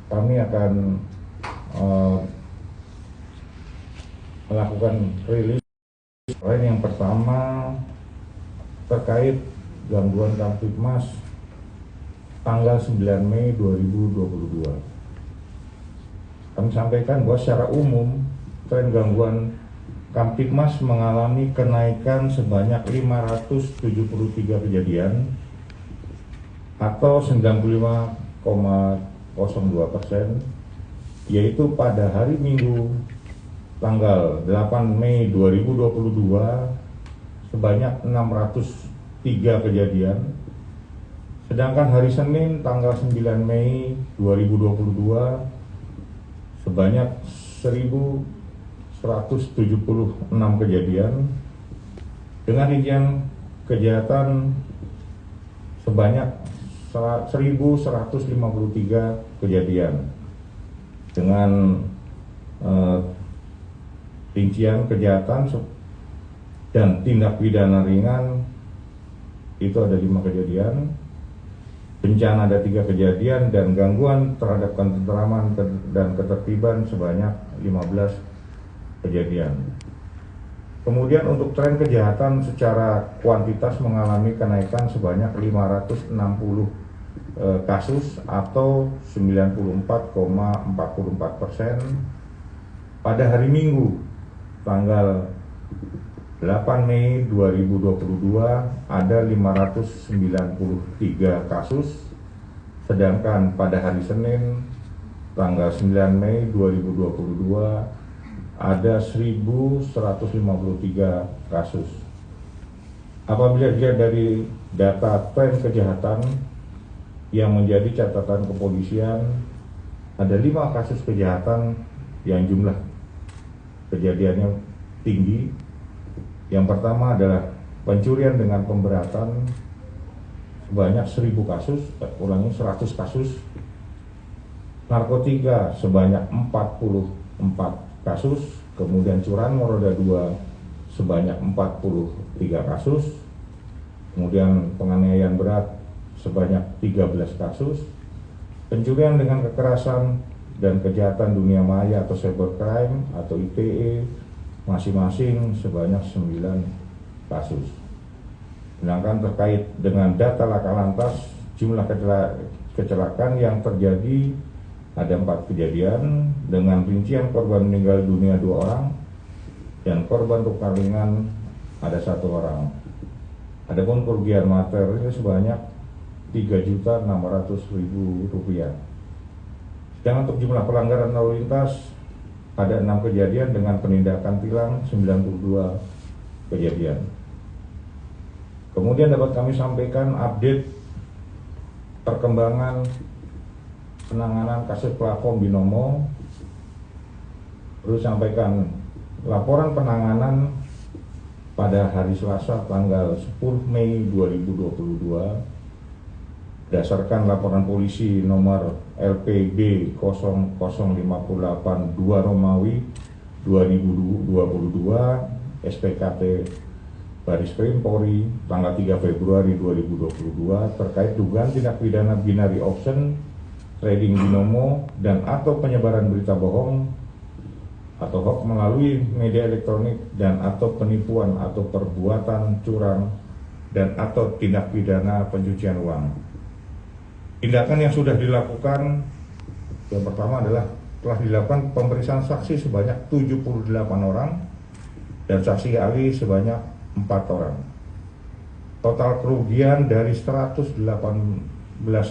kami akan melakukan rilis. Yang pertama terkait gangguan Kamtibmas tanggal 9 Mei 2022. Kami sampaikan bahwa secara umum tren gangguan Kamtibmas mengalami kenaikan sebanyak 573 kejadian atau 95,02%, yaitu pada hari Minggu tanggal 8 Mei 2022 sebanyak 603 kejadian, sedangkan hari Senin tanggal 9 Mei 2022 sebanyak 1.176 kejadian, dengan rincian kejahatan sebanyak 1.153 kejadian, dengan rincian kejahatan dan tindak pidana ringan itu ada 5 kejadian, bencana ada 3 kejadian, dan gangguan terhadap ketentraman dan ketertiban sebanyak 15 kejadian. Kemudian untuk tren kejahatan secara kuantitas mengalami kenaikan sebanyak 560 kasus atau 94,44%. Pada hari Minggu tanggal 8 Mei 2022 ada 593 kasus, sedangkan pada hari Senin tanggal 9 Mei 2022 ada 1.153 kasus. Apabila dilihat dari data tren kejahatan yang menjadi catatan kepolisian, ada 5 kasus kejahatan yang jumlah kejadiannya tinggi. Yang pertama adalah pencurian dengan pemberatan sebanyak 1.000 kasus, 100 kasus. Narkotika sebanyak 44 kasus, kemudian curanmor roda 2 sebanyak 43 kasus, kemudian penganiayaan berat sebanyak 13 kasus, pencurian dengan kekerasan dan kejahatan dunia maya atau cybercrime atau ITE masing-masing sebanyak 9 kasus. Sedangkan terkait dengan data laka lantas, jumlah kecelakaan yang terjadi ada 4 kejadian, dengan rincian korban meninggal dunia 2 orang dan korban luka ringan ada 1 orang. Adapun kerugian materi sebanyak Rp3.600.000. Sedangkan untuk jumlah pelanggaran lalu lintas ada 6 kejadian dengan penindakan tilang 92 kejadian. Kemudian dapat kami sampaikan update perkembangan penanganan kasus platform Binomo. Perlu sampaikan laporan penanganan pada hari Selasa tanggal 10 Mei 2022 berdasarkan laporan polisi nomor LPB 00582 Romawi 2022 SPKT Baris Krim Polri tanggal 3 Februari 2022 terkait dugaan tindak pidana binary option, trading binomo, dan atau penyebaran berita bohong atau hoax melalui media elektronik, dan atau penipuan atau perbuatan curang, dan atau tindak pidana pencucian uang. Tindakan yang sudah dilakukan, yang pertama adalah telah dilakukan pemeriksaan saksi sebanyak 78 orang dan saksi ahli sebanyak 4 orang. Total kerugian dari 118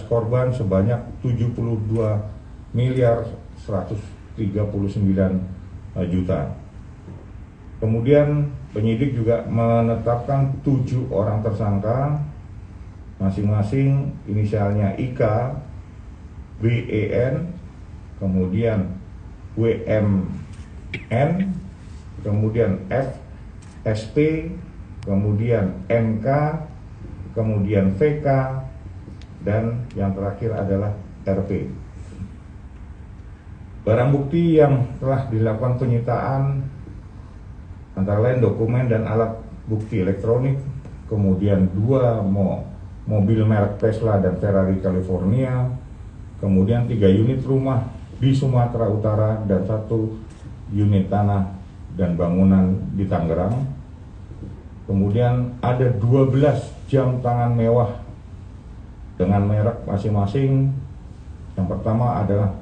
korban sebanyak 72.139 juta. Kemudian penyidik juga menetapkan 7 orang tersangka, masing-masing inisialnya IK, BEN, kemudian WMN, kemudian FSP, kemudian MK, kemudian VK, dan yang terakhir adalah RP. Barang bukti yang telah dilakukan penyitaan antara lain dokumen dan alat bukti elektronik, kemudian 2 mobil merek Tesla dan Ferrari California, kemudian 3 unit rumah di Sumatera Utara dan 1 unit tanah dan bangunan di Tangerang. Kemudian ada 12 jam tangan mewah dengan merek masing-masing. Yang pertama adalah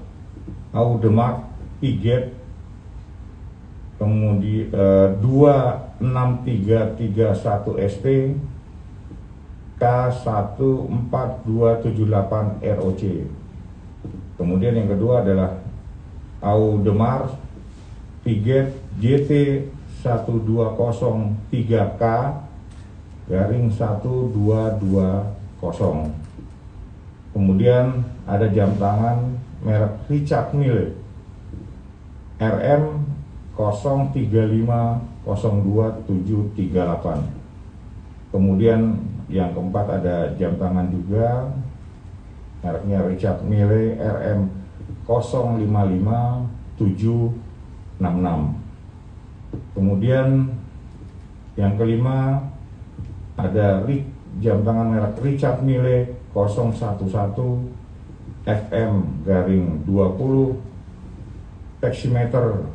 Audemars Piguet, kemudian 26331 ST, K14278 ROC. Kemudian yang kedua adalah Audemars Piguet JT 1203K garing 1220. Kemudian ada jam tangan merek Richard Mille RM 03502738. Kemudian yang keempat ada jam tangan juga mereknya Richard Mille RM 055766. Kemudian yang kelima ada jam tangan merek Richard Mille 011 FM garing 20 taximeter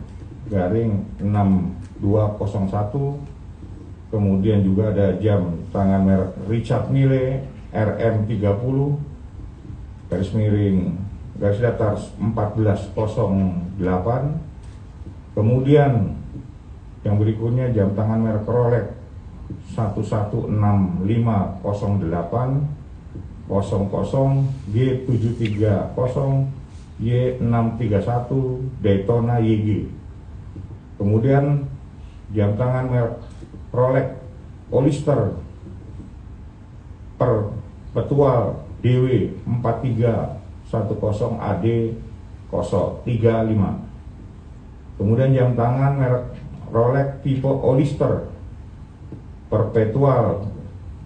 garing 6201. Kemudian juga ada jam tangan merek Richard Mille RM 30 garis miring garis datar 1408. Kemudian yang berikutnya jam tangan merek Rolex 116508 00 G730 Y631 Daytona YG. Kemudian jam tangan merek Rolex Oyster Perpetual DW 4310 AD 035. Kemudian jam tangan merek Rolex tipe Oyster Perpetual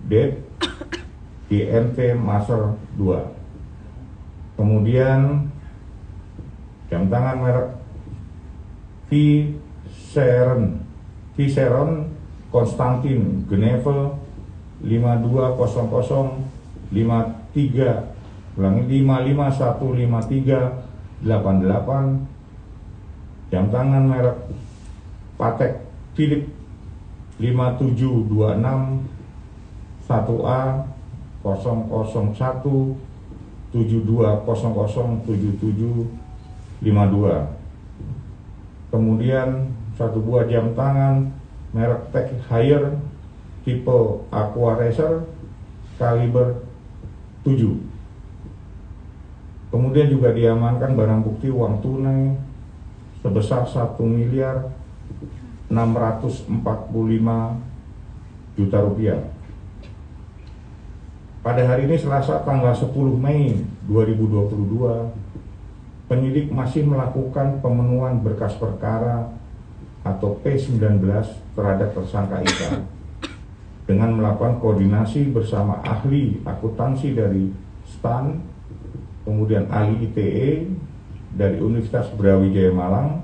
Date GMT Master 2. Kemudian jam tangan merek Viseron Konstantin Geneve 5200 53 5515388. Jam tangan merek Patek Philippe 5726 1A 001 72007752. Kemudian satu buah jam tangan merek Tag Heuer tipe Aqua Racer kaliber 7. Kemudian juga diamankan barang bukti uang tunai sebesar 1.645.000.000 rupiah. Pada hari ini Selasa tanggal 10 Mei 2022, penyidik masih melakukan pemenuhan berkas perkara atau P19 terhadap tersangka Ika dengan melakukan koordinasi bersama ahli akuntansi dari STAN, kemudian ahli ITE dari Universitas Brawijaya Malang,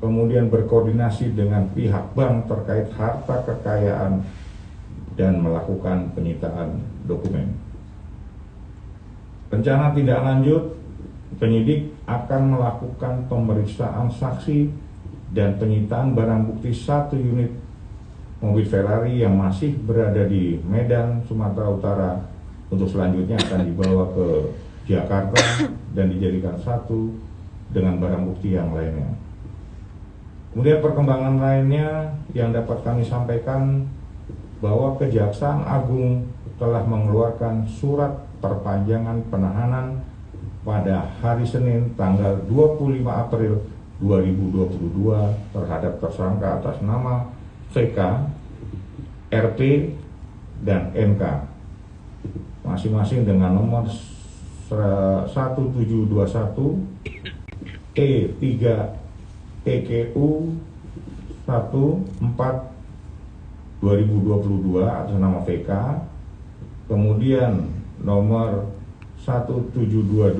kemudian berkoordinasi dengan pihak bank terkait harta kekayaan dan melakukan penyitaan dokumen. Rencana tindak lanjut, penyidik akan melakukan pemeriksaan saksi dan penyitaan barang bukti 1 unit mobil Ferrari yang masih berada di Medan, Sumatera Utara, untuk selanjutnya akan dibawa ke Jakarta dan dijadikan satu dengan barang bukti yang lainnya. Kemudian perkembangan lainnya yang dapat kami sampaikan bahwa Kejaksaan Agung telah mengeluarkan surat perpanjangan penahanan pada hari Senin tanggal 25 April 2022 terhadap tersangka atas nama VK, RP, dan NK masing-masing dengan nomor 1721 E3 TKU 14 2022 atas nama VK, kemudian nomor 1722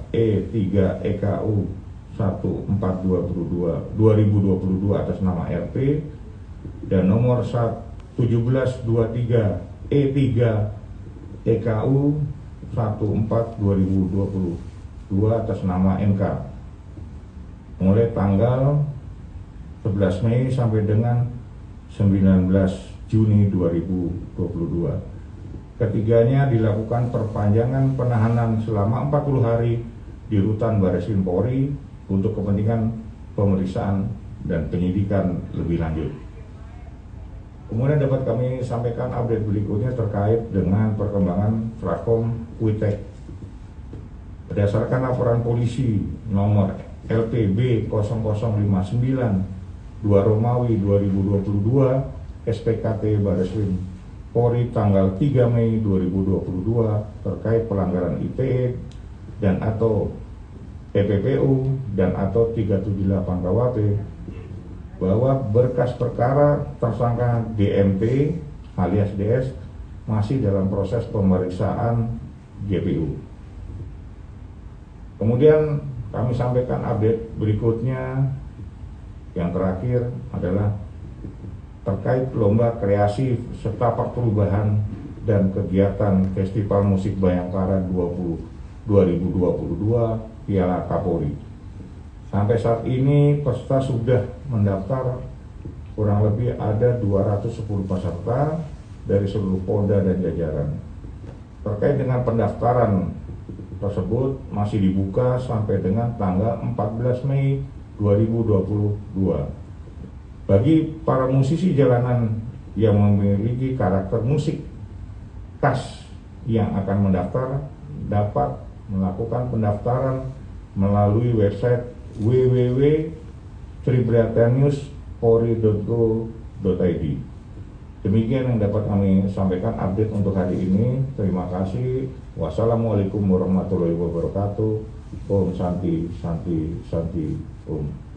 E3 EKU 14 2022 atas nama RP, dan nomor 1723 E3 EKU 14/2022 atas nama NK mulai tanggal 11 Mei sampai dengan 19 Juni 2022. Ketiganya dilakukan perpanjangan penahanan selama 40 hari di rutan Barreskrim Polri untuk kepentingan pemeriksaan dan penyidikan lebih lanjut. Kemudian dapat kami sampaikan update berikutnya terkait dengan perkembangan platform Kuitek. Berdasarkan laporan polisi nomor LPB 0059 2 Romawi 2022 SPKT Barreskrim Polri tanggal 3 Mei 2022 terkait pelanggaran ITE dan atau TPPU dan atau 378 KUHP bahwa berkas perkara tersangka DMT alias DS masih dalam proses pemeriksaan JPU. Kemudian kami sampaikan update berikutnya yang terakhir adalah terkait lomba kreasi setapak perubahan dan kegiatan Festival Musik Bayangkara 2022 Piala Kapolri. Sampai saat ini peserta sudah mendaftar kurang lebih ada 210 peserta dari seluruh Polda dan jajaran. Terkait dengan pendaftaran tersebut masih dibuka sampai dengan tanggal 14 Mei 2022. Bagi para musisi jalanan yang memiliki karakter musik khas yang akan mendaftar dapat melakukan pendaftaran melalui website www.tribratanews.polri.go.id. Demikian yang dapat kami sampaikan update untuk hari ini. Terima kasih. Wassalamualaikum warahmatullahi wabarakatuh. Om Santi Santi Santi Om.